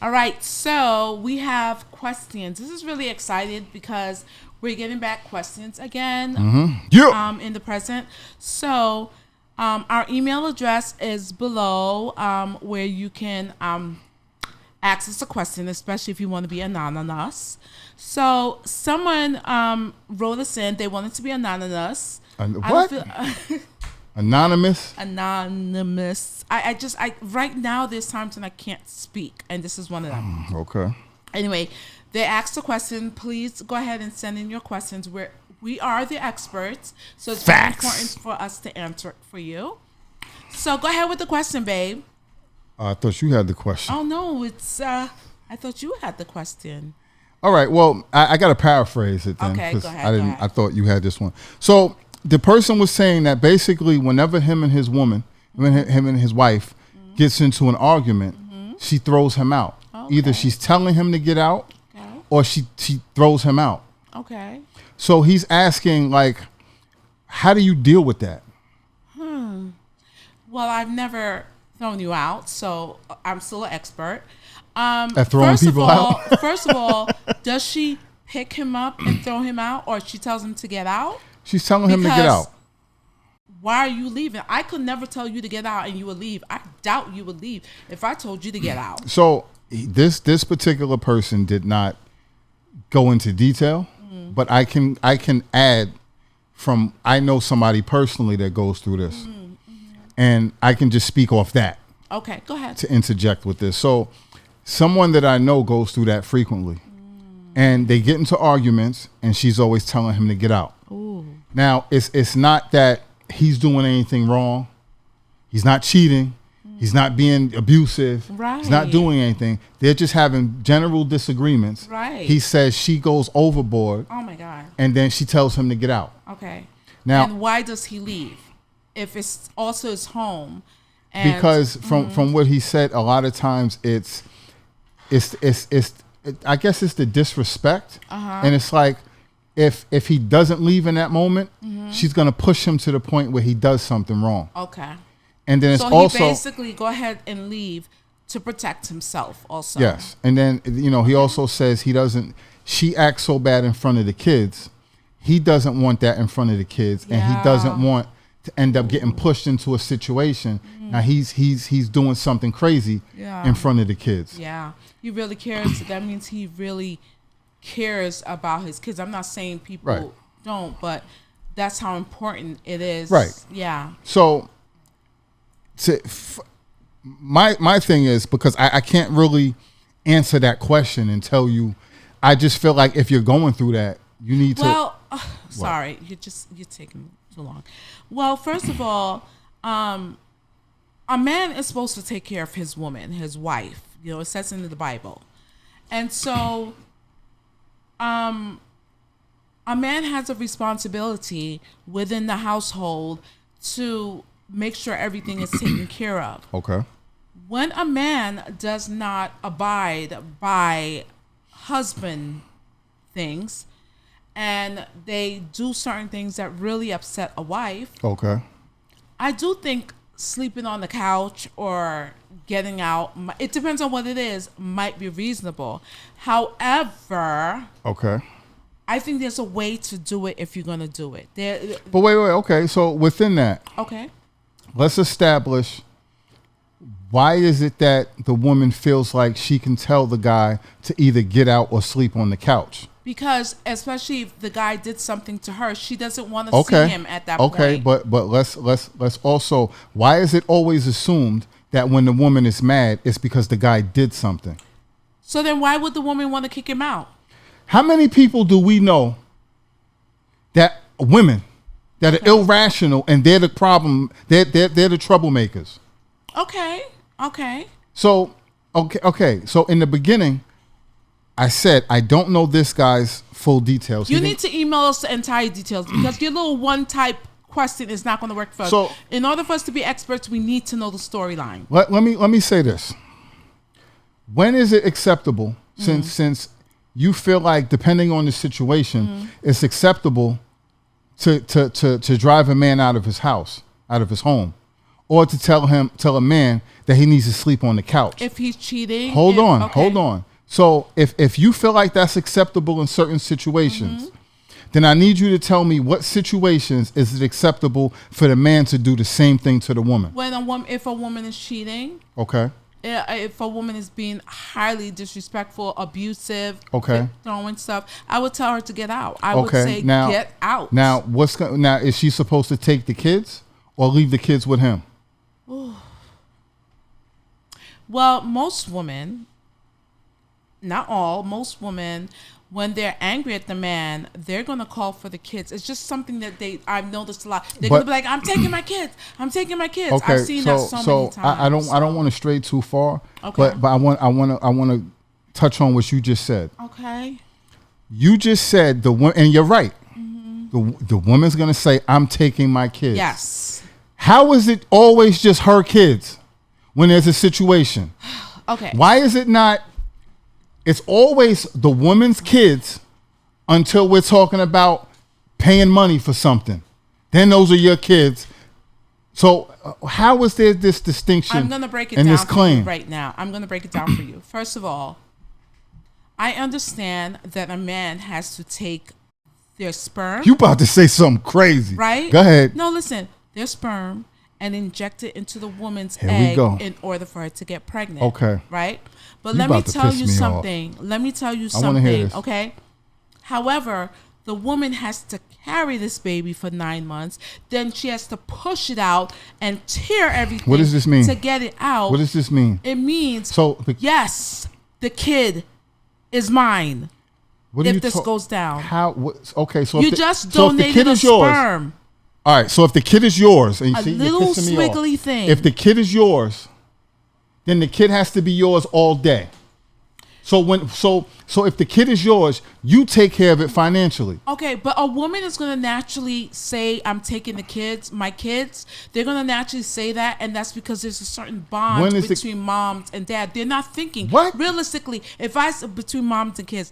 All right, so we have questions. This is really excited because we're getting back questions again in the present. So our email address is below where you can ask us a question, especially if you want to be anonymous. So someone wrote us in. They wanted to be anonymous. What? Anonymous? Anonymous. I right now there's times when I can't speak, and this is one of them. Okay. Anyway, they asked a question. Please go ahead and send in your questions. We are the experts, so it's very important for us to answer it for you. So go ahead with the question, babe. I thought you had the question. Oh no, it's I thought you had the question. All right. Well, I got to paraphrase it then. Okay, go ahead. I thought you had this one. So the person was saying that basically whenever him and his wife gets into an argument, she throws him out. Okay. Either she's telling him to get out or she throws him out. Okay. So he's asking, like, how do you deal with that? Well, I've never thrown you out, so I'm still an expert. At throwing people out? First of all, does she pick him up and throw him out, or she tells him to get out? She's telling him to get out. Why are you leaving? I could never tell you to get out and you would leave. I doubt you would leave if I told you to get out. So this particular person did not go into detail, but I can add from, I know somebody personally that goes through this, and I can just speak off that. Okay, go ahead. To interject with this. So someone that I know goes through that frequently, and they get into arguments, and she's always telling him to get out. Ooh. Now, it's not that he's doing anything wrong. He's not cheating. He's not being abusive. Right. He's not doing anything. They're just having general disagreements. Right. He says she goes overboard. Oh, my God. And then she tells him to get out. Okay. Now, and why does he leave if it's also his home? And, because from what he said, a lot of times it's I guess it's the disrespect. And it's like, if he doesn't leave in that moment, she's going to push him to the point where he does something wrong. Okay. And then it's so also... he basically go ahead and leave to protect himself also. Yes. And then, he also says she acts so bad in front of the kids. He doesn't want that in front of the kids. Yeah. And he doesn't want to end up getting pushed into a situation. Now he's doing something crazy in front of the kids. Yeah. He really cares. That means he really cares about his kids. I'm not saying people don't, but that's how important it is. Right. Yeah. So my thing is, because I can't really answer that question and tell you, I just feel like if you're going through that, you need to. Well, sorry, you're taking too long. Well, first of all, a man is supposed to take care of his woman, his wife. It says in the Bible, and so, a man has a responsibility within the household to make sure everything is taken care of. Okay. When a man does not abide by husband things and they do certain things that really upset a wife. Okay. I do think sleeping on the couch or getting out, it depends on what it is, might be reasonable. However, okay, I think there's a way to do it if you're going to do it. But wait, okay. So within that, okay, let's establish, why is it that the woman feels like she can tell the guy to either get out or sleep on the couch? Because especially if the guy did something to her, she doesn't want to see him at that point. Okay, but let's also, why is it always assumed that when the woman is mad, it's because the guy did something? So then why would the woman want to kick him out? How many people do we know that women that are irrational and they're the problem, they're the troublemakers? Okay. So, okay. So in the beginning, I said, I don't know this guy's full details. You need to email us the entire details because your little one type question is not going to work for us. So, in order for us to be experts, we need to know the storyline. Let me say this. When is it acceptable, since you feel like, depending on the situation, it's acceptable to drive a man out of his house, out of his home? or to tell a man that he needs to sleep on the couch. If he's cheating. Hold on. So if you feel like that's acceptable in certain situations, then I need you to tell me what situations is it acceptable for the man to do the same thing to the woman. If a woman is cheating. Okay. If a woman is being highly disrespectful, abusive, okay, throwing stuff, I would tell her to get out. I would say get out. Now, now is she supposed to take the kids or leave the kids with him? Well, most women, not all, most women, when they're angry at the man, they're going to call for the kids. It's just something that I've noticed a lot. They're going to be like, I'm taking my kids. I'm taking my kids. Okay, I've seen that so many times. I don't want to stray too far. Okay. But I want to touch on what you just said. Okay. You just said and you're right. The woman's going to say, I'm taking my kids. Yes. How is it always just her kids when there's a situation? Okay. Why is it not? It's always the woman's kids until we're talking about paying money for something. Then those are your kids. So how is there this distinction? I'm going to break it down for you right now. I'm going to break it down for you. First of all, I understand that a man has to take their sperm. You about to say something crazy. Right? Go ahead. No, listen. Their sperm and inject it into the woman's egg in order for her to get pregnant. Okay. Right? But let me tell you something. Let me tell you something, okay? However, the woman has to carry this baby for 9 months. Then she has to push it out and tear everything. What does this mean? To get it out. What does this mean? It means, yes, the kid is mine. If this goes down. Okay, so you just donated a sperm. All right, so if the kid is yours, and a little squiggly thing. If the kid is yours, then the kid has to be yours all day. So if the kid is yours, you take care of it financially. Okay, but a woman is going to naturally say, I'm taking the kids, my kids. They're going to naturally say that, and that's because there's a certain bond between moms and dad. They're not thinking. What? Realistically, between moms and kids,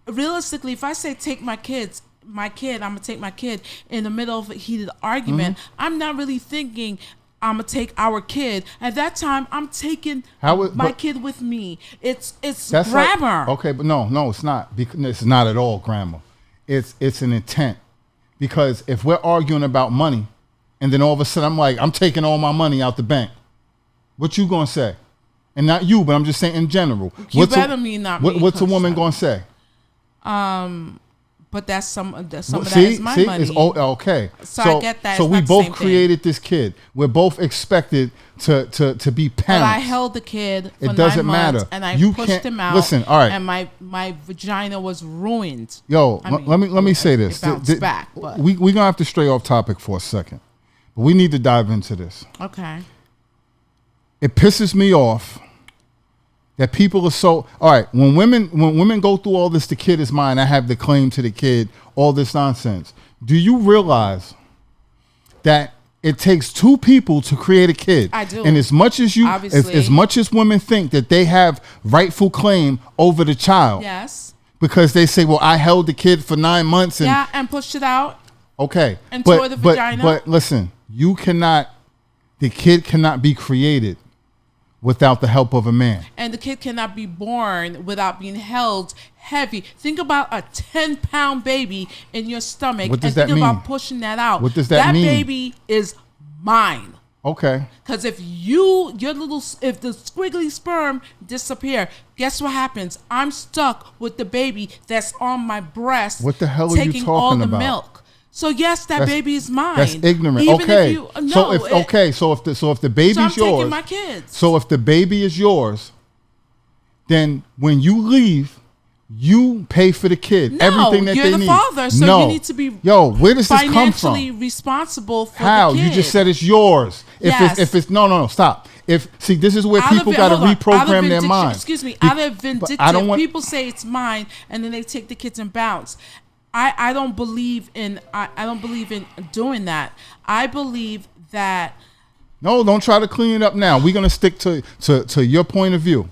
realistically, if I say take my kid, I'm going to take my kid in the middle of a heated argument, I'm not really thinking, I'm going to take our kid. At that time, I'm taking my kid with me. It's grammar. Okay, but no, it's not. It's not at all grammar. It's an intent. Because if we're arguing about money, and then all of a sudden I'm like, I'm taking all my money out the bank, what you going to say? And not you, but I'm just saying in general. What's a woman going to say? But that's some of that is my money. Okay. So I get that. So we both created this kid. We're both expected to be parents. But I held the kid for 9 months. It doesn't matter. And I pushed him out. Listen, all right. And my vagina was ruined. Yo, let me say this. It bounced back. But. We're going to have to stray off topic for a second. But we need to dive into this. Okay. It pisses me off that people are so all right. When women go through all this, the kid is mine, I have the claim to the kid, all this nonsense. Do you realize that it takes 2 people to create a kid? I do. And as much as as much as women think that they have rightful claim over the child, yes, because they say, well, I held the kid for 9 months and pushed it out. Okay. And tore the vagina. But listen, the kid cannot be created without the help of a man. And the kid cannot be born without being held heavy. Think about a 10-pound baby in your stomach. What does that mean? Think about pushing that out. What does that mean? That baby is mine. Okay. Because if if the squiggly sperm disappear, guess what happens? I'm stuck with the baby that's on my breast. What the hell are you talking about? Taking all the milk. So yes, that baby is mine. That's ignorant. Even okay. So if the baby's yours, I'm taking my kids. So if the baby is yours, then when you leave, you pay for the kid. No, everything that they need. You're the father, so you need to be where does this come from? Financially responsible for How? the kid. You just said it's yours. If it's no, stop. This is where people got to reprogram their mind. Excuse me. Out of vindictive, people say it's mine, and then they take the kids and bounce. I don't believe in doing that. I believe that. No, don't try to clean it up now. We're gonna stick to your point of view.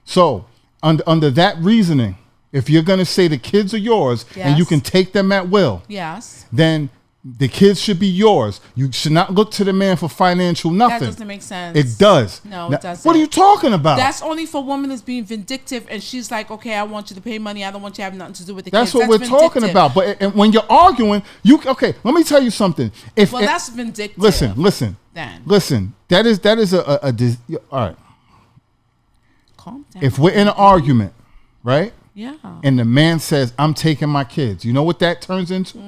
So under that reasoning, if you're gonna say the kids are yours and you can take them at will, yes, then The kids should be yours. You should not look to the man for financial nothing. That doesn't make sense. It does. No, now, it doesn't. What are you talking about? That's only for women that's being vindictive, and she's like, okay, I want you to pay money. I don't want you to have nothing to do with the That's kids. what we're talking about. But and when you're arguing, let me tell you something. That's vindictive. Listen. Then listen. That is a all right. Calm down. If we're in an argument, right? Yeah. And the man says, "I'm taking my kids." You know what that turns into?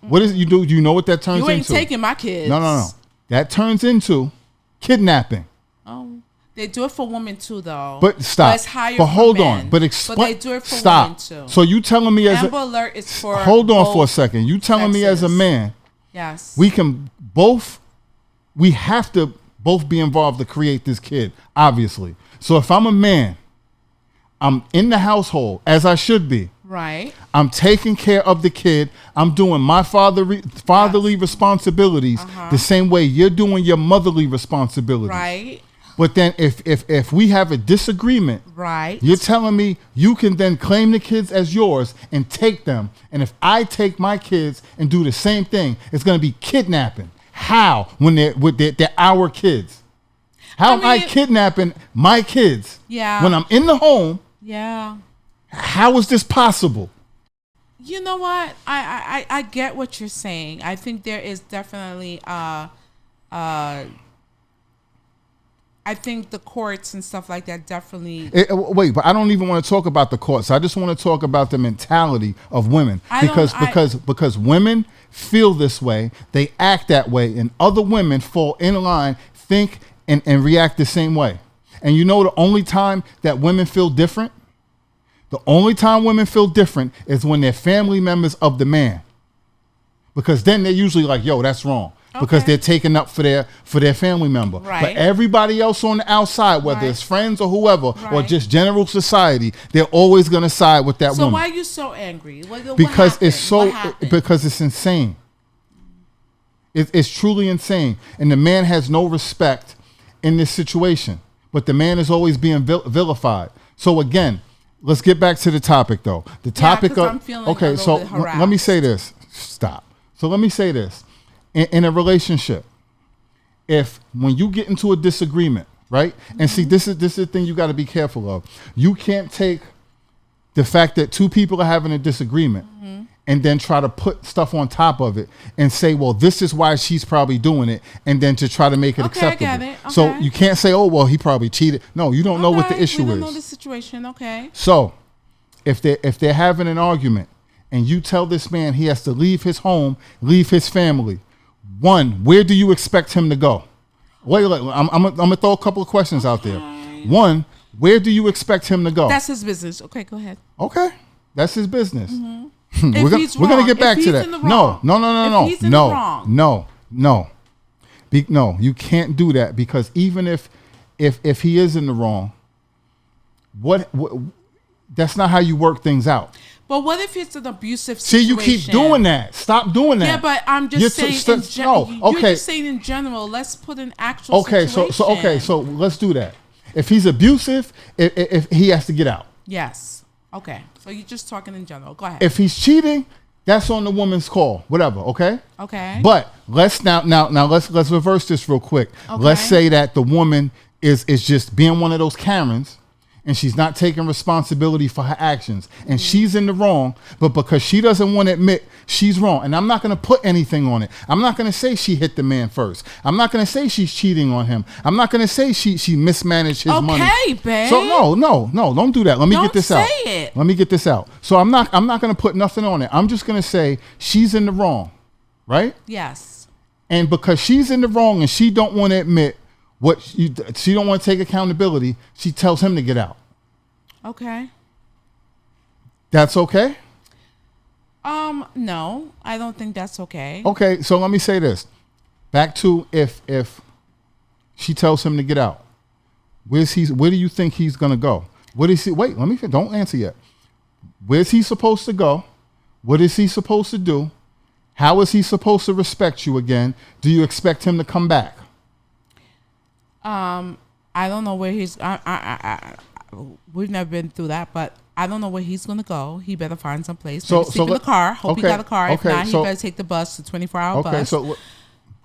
What is it you do? You know what that turns into? You ain't taking my kids. No. That turns into kidnapping. Oh, they do it for women too, though. But stop. But it's higher but hold for on. men. But explain. But they do it for women too. So you telling me as Amber Alert is for. Hold on for a second. You telling me as a man? Yes. We have to both be involved to create this kid, obviously. So if I'm a man, I'm in the household as I should be. Right. I'm taking care of the kid. I'm doing my fatherly responsibilities the same way you're doing your motherly responsibilities. Right. But then if we have a disagreement, right, you're telling me you can then claim the kids as yours and take them. And if I take my kids and do the same thing, it's going to be kidnapping. How? When they're our kids. How am I kidnapping my kids? Yeah. When I'm in the home. Yeah. How is this possible? You know what? I get what you're saying. I think there is definitely I think the courts and stuff like that definitely. Wait, but I don't even want to talk about the courts. I just want to talk about the mentality of women because women feel this way, they act that way, and other women fall in line, think and react the same way. And you know the only time that women feel different? The only time women feel different is when they're family members of the man. Because then they're usually like, yo, that's wrong. Okay. Because they're taking up for their family member. Right. But everybody else on the outside, whether it's friends or whoever, or just general society, they're always going to side with that woman. So why are you so angry? Because it's insane. It's truly insane. And the man has no respect in this situation. But the man is always being vilified. So again, let's get back to the topic, though. The topic of let me say this. Stop. So let me say this: in a relationship, if when you get into a disagreement, right? And see, this is the thing you got to be careful of. You can't take the fact that two people are having a disagreement and then try to put stuff on top of it and say, well, this is why she's probably doing it, and then to try to make it acceptable. I get it. Okay. So you can't say, oh, well, he probably cheated. No, you don't know what the issue is. We don't know the situation. Okay. So if they're having an argument and you tell this man he has to leave his home, leave his family, one, where do you expect him to go? Wait, I'm gonna throw a couple of questions out there. One, where do you expect him to go? That's his business. Okay, go ahead. Okay, that's his business. We're gonna get back to that. No. No, you can't do that, because even if he is in the wrong, what that's not how you work things out. But what if it's an abusive situation? See, you keep doing that. Stop doing that. Yeah, but I'm just saying you're just saying in general. Let's put an actual situation. So let's do that. If he's abusive, if he has to get out. Yes. Okay. So you're just talking in general. Go ahead. If he's cheating, that's on the woman's call. Whatever. Okay. Okay. But let's let's reverse this real quick. Okay. Let's say that the woman is just being one of those Karens, and she's not taking responsibility for her actions, and she's in the wrong, but because she doesn't want to admit she's wrong, and I'm not going to put anything on it. I'm not going to say she hit the man first. I'm not going to say she's cheating on him. I'm not going to say she mismanaged his money. Okay, babe. So no, don't do that. Let me get this out. Let me get this out. So I'm not going to put nothing on it. I'm just going to say she's in the wrong, right? Yes. And because she's in the wrong and she don't want to admit she don't want to take accountability, she tells him to get out. Okay. That's okay? No, I don't think that's okay. Okay, so let me say this. Back to if she tells him to get out, where do you think he's gonna go? Don't answer yet. Where's he supposed to go? What is he supposed to do? How is he supposed to respect you again? Do you expect him to come back? I don't know where he's. We've never been through that, but I don't know where he's gonna go. He better find some place. So- Maybe sleep in the car. Hope he okay, got a car. If okay, not, he so- better take the bus, the 24-hour Okay, bus. so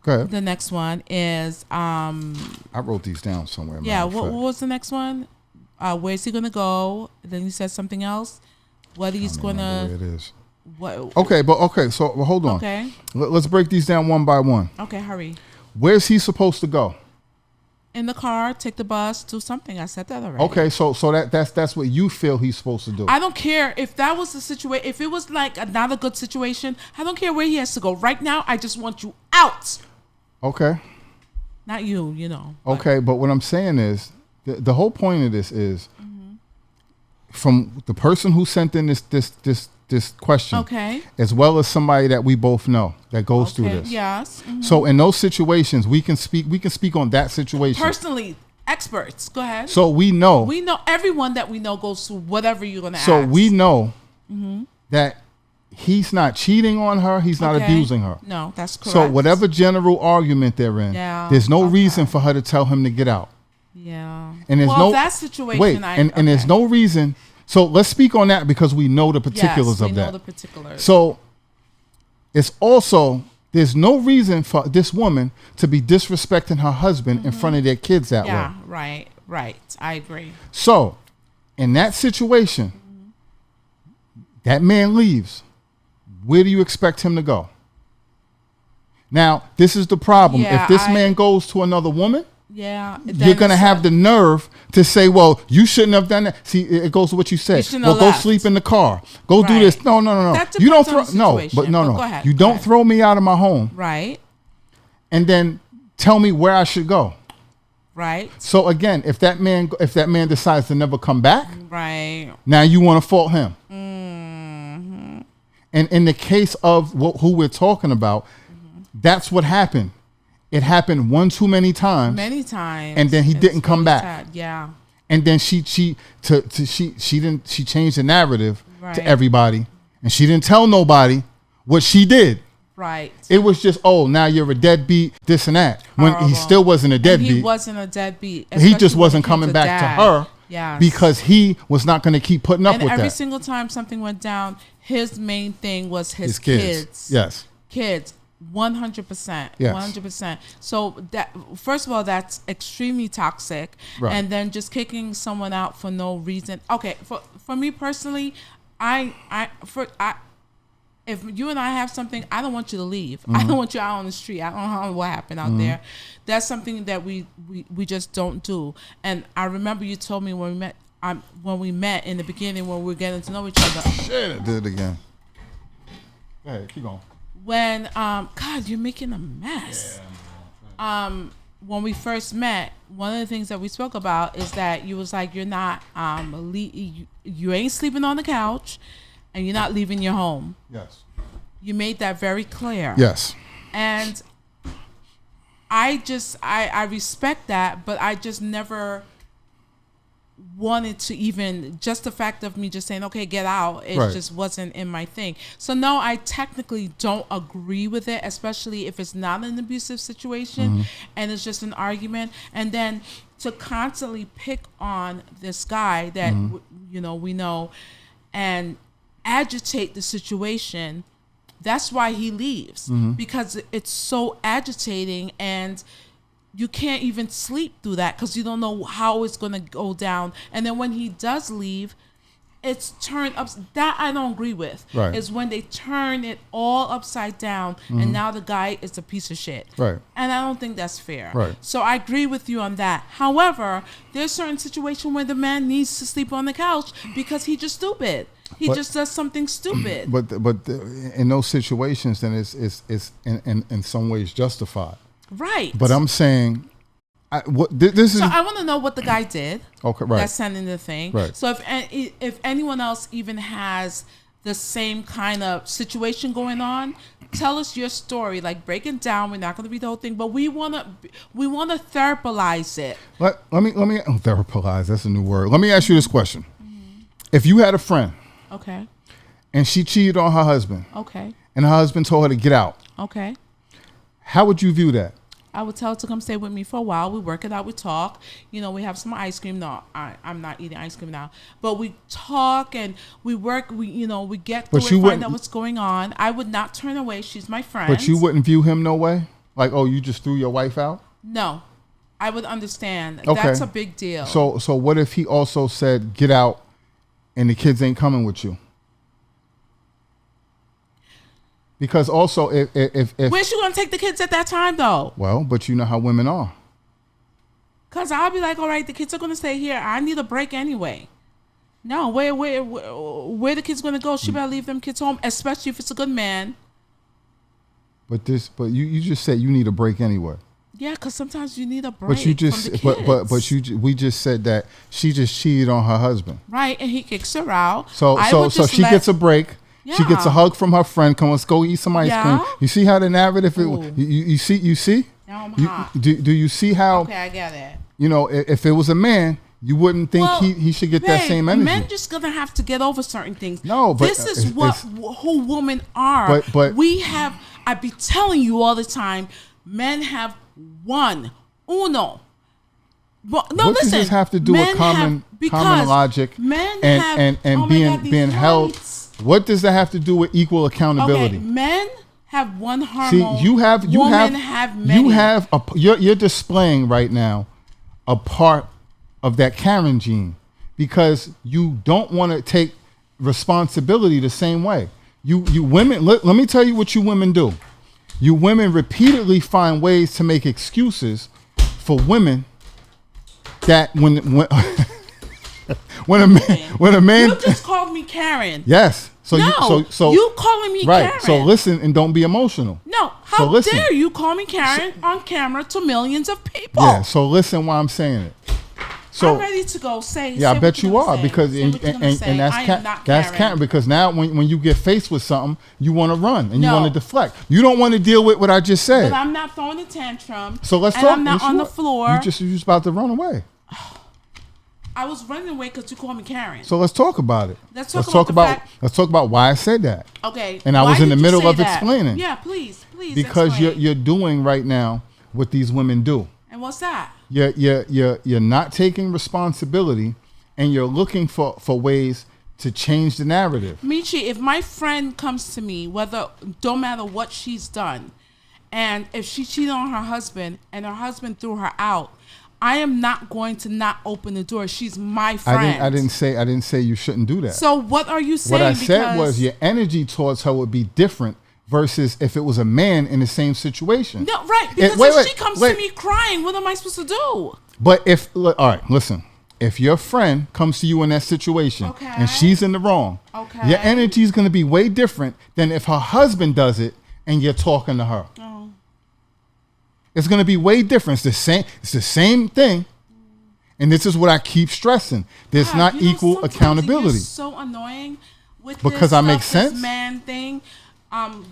go ahead. The next one is I wrote these down somewhere. yeah. matter of What fact. was the next one? Where's he gonna go? Then he said something else. What he's I don't remember gonna. where it is. What? Okay, so hold on. Okay. Let's break these down one by one. Okay. Hurry. Where's he supposed to go? In the car, take the bus, do something. I said that already. Okay, so that's what you feel he's supposed to do. I don't care if that was the situation. If it was like not a good situation, I don't care where he has to go. Right now, I just want you out. Okay. Not you, you know. But Okay, but what I'm saying is the whole point of this is from the person who sent in this question, okay. as well as somebody that we both know that goes through this. Yes. Mhm. So in those situations, we can speak on that situation. Personally, experts. Go ahead. So we know. We know everyone that we know goes through whatever you're gonna ask. So we know that he's not cheating on her. He's not Okay. abusing her. No, that's correct. So whatever general argument they're in, Yeah, there's no okay. reason for her to tell him to get out. Yeah. And there's well, no that situation. wait, and there's no reason. So let's speak on that because we know the particulars yes, we of know that. the particulars. So it's also there's no reason for this woman to be disrespecting her husband in front of their kids that yeah. way. Right. I agree. So in that situation, that man leaves. Where do you expect him to go? Now, this is the problem. Yeah, if this man goes to another woman, Yeah. you're going to have the nerve to say, well, you shouldn't have done that. See, it goes to what you said. shouldn't Well, have go left. sleep in the car. Go do Right. this. No. That You don't depends on throw the no, but situation, no. but go ahead, You go don't ahead. throw me out of my home Right. and then tell me where I should go. Right. So again, if that man decides to never come back, Right. now you want to fault him. Mm-hmm. And in the case of who we're talking about, that's what happened. It happened one too many times. Many times. And then he It's didn't come really back. sad. Yeah. And then she changed the narrative Right. to everybody, and she didn't tell nobody what she did. Right. It was just, oh, now you're a deadbeat, this and that. When he Horrible. still wasn't a And deadbeat. he wasn't a deadbeat. He just especially when wasn't it came coming back dad. to her Yes. because he was not going to keep putting up and with every that. single time something went down, his main thing was his kids. Yes. Kids. 100%. Yes. 100%. So that first of all, that's extremely toxic. Right. And then just kicking someone out for no reason. Okay, for me personally, if you and I have something, I don't want you to leave. I don't want you out on the street. I don't know what happened out there. That's something that we just don't do. And I remember you told me when we met in the beginning when we were getting to know each other. Shit, I did it again. Go ahead, keep going. When God, you're making a mess. When we first met, one of the things that we spoke about is that you was like, you're not you ain't sleeping on the couch, and you're not leaving your home. Yes. You made that very clear. Yes. And I respect that, but I just never wanted to even, just the fact of me just saying, okay, get out, it Right. just wasn't in my thing. So no, I technically don't agree with it, especially if it's not an abusive situation and it's just an argument. And then to constantly pick on this guy that we know and agitate the situation, that's why he leaves, because it's so agitating and you can't even sleep through that because you don't know how it's going to go down. And then when he does leave, it's turned up. That I don't agree with. Right. Is when they turn it all upside down and now the guy is a piece of shit. Right. And I don't think that's fair. Right. So I agree with you on that. However, there's certain situation where the man needs to sleep on the couch because he just stupid. He just does something stupid. But in those situations, then it's in some ways justified. Right. But I'm saying, this is So I want to know what the guy did. okay. Right. That's sending the thing. Right. So if anyone else even has the same kind of situation going on, tell us your story. Like, break it down. We're not going to read the whole thing, but we want to therapalize it. Let me therapalize. That's a new word. Let me ask you this question: if you had a friend Okay. and she cheated on her husband, Okay. and her husband told her to get out, Okay. how would you view that? I would tell her to come stay with me for a while. We work it out. We talk. We have some ice cream. No, I'm not eating ice cream now. But we talk and we work. We get through it, find out what's going on. I would not turn away. She's my friend. But you wouldn't view him no way? Like, oh, you just threw your wife out? No. I would understand. Okay. That's a big deal. So what if he also said, get out and the kids ain't coming with you? Because also, if where's she gonna take the kids at that time, though? Well, but you know how women are. Cause I'll be like, all right, the kids are gonna stay here. I need a break anyway. No, where the kids gonna go? She better leave them kids home, especially if it's a good man. But you just said you need a break anyway. Yeah, cause sometimes you need a break. But you just we just said that she just cheated on her husband. Right, and he kicks her out. So she gets a break. Yeah. She gets a hug from her friend. Come, let's go eat some ice cream. You see how the narrative? You see? Now I'm hot. Do you see how? Okay, I get it. If it was a man, you wouldn't think he should get that same energy. Men just gonna have to get over certain things. No, but this is who women are. But we have. I be telling you all the time. Men have uno. But no, what listen. Does this have to do with common logic and being held? What does that have to do with equal accountability? Okay, men have one hormone. See, women have many. You're displaying right now a part of that Karen gene because you don't want to take responsibility the same way. You women, let me tell you what you women do. You women repeatedly find ways to make excuses for women that when a man you just called me Karen. Yes. So you calling me right. Karen. So listen and don't be emotional. No, how dare you call me Karen on camera to millions of people? Yeah. So listen why I'm saying it. So I'm ready to go. I bet you are because and that's Karen because now when you get faced with something you want to run and you want to deflect. You don't want to deal with what I just said. But I'm not throwing a tantrum. So let's talk. I'm not on the floor. You just about to run away. I was running away because you called me Karen. So let's talk about it. Let's talk about why I said that. Okay. And I was in the middle of explaining. Yeah, please. Because explain. you're doing right now what these women do. And what's that? You're not taking responsibility, and you're looking for ways to change the narrative. Meechy, if my friend comes to me, don't matter what she's done, and if she cheated on her husband and her husband threw her out, I am not going to not open the door. She's my friend. I didn't say you shouldn't do that. So what are you saying? What I said was your energy towards her would be different versus if it was a man in the same situation. No, right. Because if she comes to me crying, what am I supposed to do? But all right, listen. If your friend comes to you in that situation and she's in the wrong, your energy is going to be way different than if her husband does it and you're talking to her. Oh. It's going to be way different. It's the same thing. And this is what I keep stressing. There's not equal accountability. You're so annoying with because I make sense. This man thing.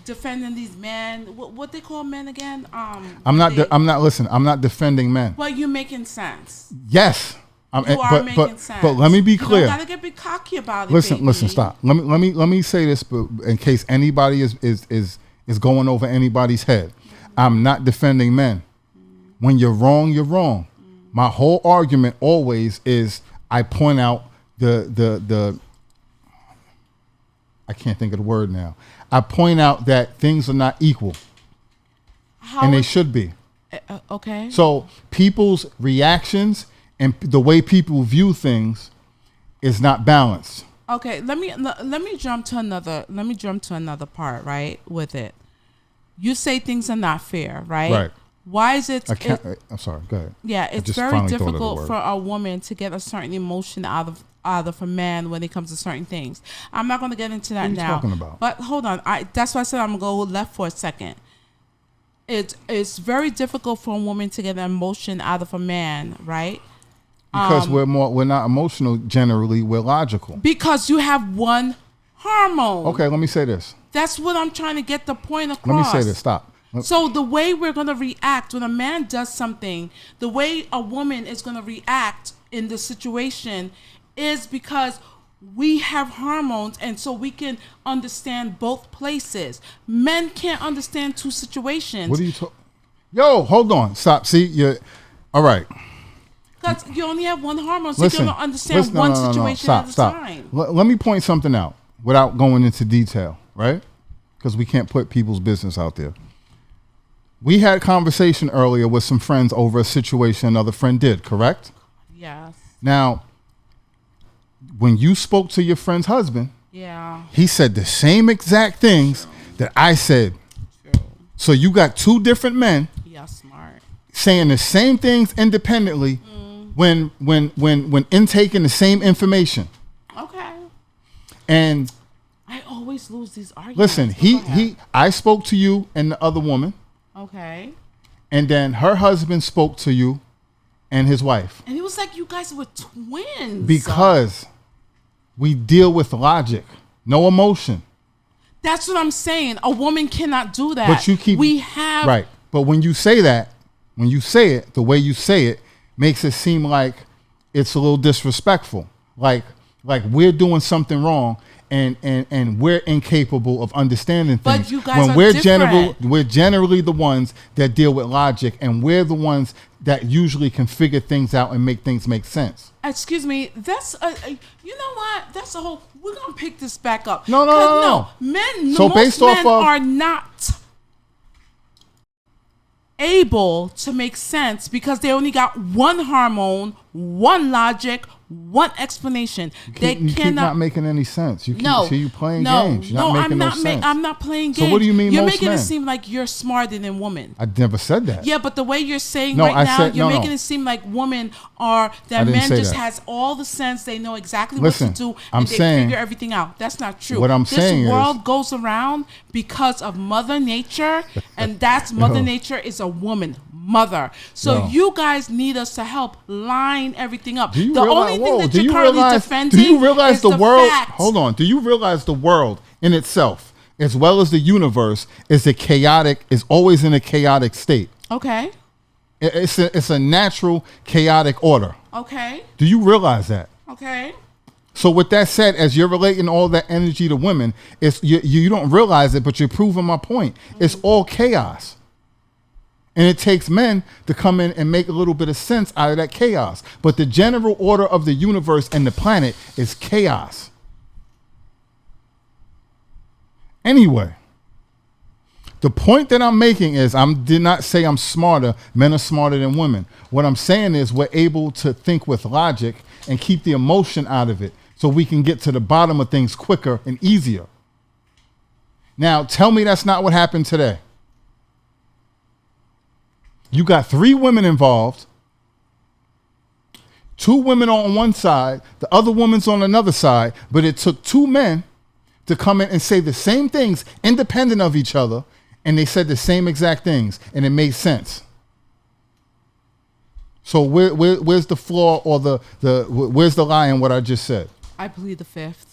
Defending these men. What they call men again? I'm not defending men. Well, you're making sense. Yes. Making sense. But let me be clear. You don't gotta get big cocky about it. Listen, stop. Let me say this, but in case anybody is going over anybody's head. I'm not defending men. When you're wrong, you're wrong. My whole argument always is I point out the I can't think of the word now. I point out that things are not equal. And they should be. Okay. So people's reactions and the way people view things is not balanced. Okay, let me jump to another part, right, with it. You say things are not fair, right? Right. Why is it? I'm sorry. Go ahead. Yeah, it's very difficult for a woman to get a certain emotion out of a man when it comes to certain things. I'm not going to get into that now. What are you talking about? But hold on. That's why I said I'm going to go left for a second. It's very difficult for a woman to get an emotion out of a man, right? Because we're not emotional generally. We're logical. Because you have one hormone. Okay, let me say this. That's what I'm trying to get the point across. Let me say this. Stop. So the way we're going to react when a man does something, the way a woman is going to react in the situation is because we have hormones, and so we can understand both places. Men can't understand two situations. What are you talking? Yo, hold on. Stop. See, you're all right. Because you only have one hormone, so Listen, you don't understand one situation Stop, at a stop. time. Let me point something out without going into detail, right? Because we can't put people's business out there. We had a conversation earlier with some friends over a situation another friend did, correct? Yes. Now, when you spoke to your friend's husband, Yeah. he said the same exact things that I said. True. So you got two different men Yeah, smart. saying the same things independently when intaking the same information. Okay. And I always lose these arguments. listen, I spoke to you and the other woman, Okay. and then her husband spoke to you and his wife. And it was like you guys were twins. Because we deal with logic, no emotion. That's what I'm saying. A woman cannot do that. But you keep right. But when you say that, when you say it, the way you say it makes it seem like it's a little disrespectful. Like we're doing something wrong and we're incapable of understanding things. But you guys are different. We're generally the ones that deal with logic, and we're the ones that usually can figure things out and make things make sense. Excuse me. That's you know what? That's a whole. We're gonna pick this back up. No. Men. So most based off men of are not able to make sense because they only got one hormone, one logic, one explanation. You keep not making any sense. You keep playing games. You're not making no sense. I'm not playing games. So what do you mean? You're most making men? it seem like you're smarter than women. I never said that. Yeah, but the way you're saying No, right I now, said- you're no, making no. it seem like women are I that didn't men say just that. has all the sense. They know exactly Listen, what to do, I'm and they saying- figure everything out. That's not true. What I'm saying is- this world goes around because of Mother Nature, and that's Mother Yo. Nature is a woman. Mother. So Yo. you guys need us to help line everything up. Do you The realize, only thing that you're do currently you defending realize is the world? fact. Hold on. Do you realize the world in itself, as well as the universe, is always in a chaotic state? Okay. It's a natural chaotic order. Okay. Do you realize that? Okay. So with that said, as you're relating all that energy to women, it's you don't realize it, but you're proving my point. It's all chaos. And it takes men to come in and make a little bit of sense out of that chaos. But the general order of the universe and the planet is chaos. Anyway, the point that I'm making is did not say I'm smarter. Men are smarter than women. What I'm saying is we're able to think with logic and keep the emotion out of it so we can get to the bottom of things quicker and easier. Now, tell me that's not what happened today. You got 3 women involved, 2 women on one side, the other woman's on another side, but it took 2 men to come in and say the same things independent of each other, and they said the same exact things, and it made sense. So where's the flaw or where's the lie in what I just said? I plead the fifth.